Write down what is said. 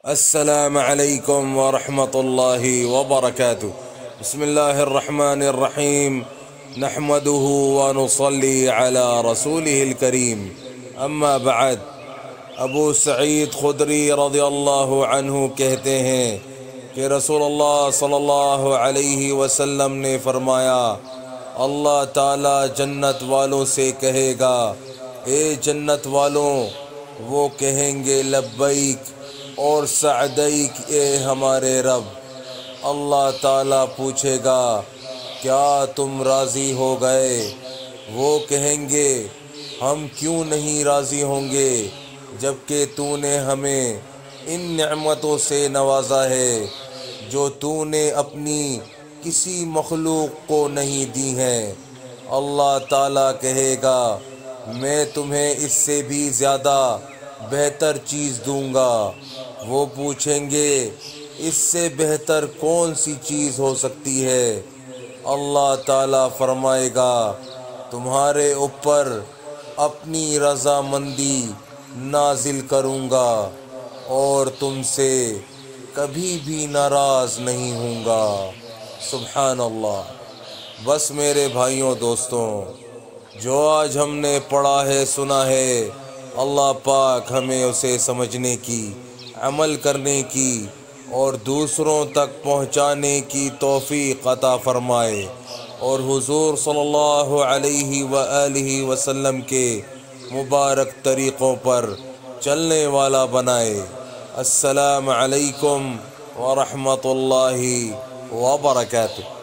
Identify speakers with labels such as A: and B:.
A: السلام عليكم ورحمة الله وبركاته. بسم الله الرحمن الرحيم، نحمده ونصلي على رسوله الكريم، اما بعد. ابو سعید خدری رضی اللہ عنہ کہتے ہیں کہ رسول اللہ صلی اللہ علیہ وسلم نے فرمایا، اللہ تعالی جنت والوں سے کہے گا، اے جنت والوں. وہ کہیں گے لبیک اور سعدیک اے ہمارے رب. اللہ تعالیٰ پوچھے گا، کیا تم راضی ہو گئے؟ وہ کہیں گے، ہم کیوں نہیں راضی ہوں گے جبکہ تو نے ہمیں ان نعمتوں سے نوازا ہے جو تو نے اپنی کسی مخلوق کو نہیں دی ہیں. اللہ تعالیٰ کہے گا، میں تمہیں اس سے بھی زیادہ بہتر چیز دوں گا. وہ پوچھیں گے، اس سے بہتر کون سی چیز ہو سکتی ہے؟ اللہ تعالیٰ فرمائے گا، تمہارے اوپر اپنی رضامندی نازل کروں گا اور تم سے کبھی بھی ناراض نہیں ہوں گا. سبحان اللہ. بس میرے بھائیوں دوستوں، جو آج ہم نے پڑھا ہے سنا ہے، اللہ پاک ہمیں اسے سمجھنے کی، عمل کرنے کی اور دوسروں تک پہنچانے کی توفیق عطا فرمائے، اور حضور صلی اللہ علیہ وآلہ وسلم کے مبارک طریقوں پر چلنے والا بنائے. السلام علیکم ورحمۃ اللہ وبرکاتہ.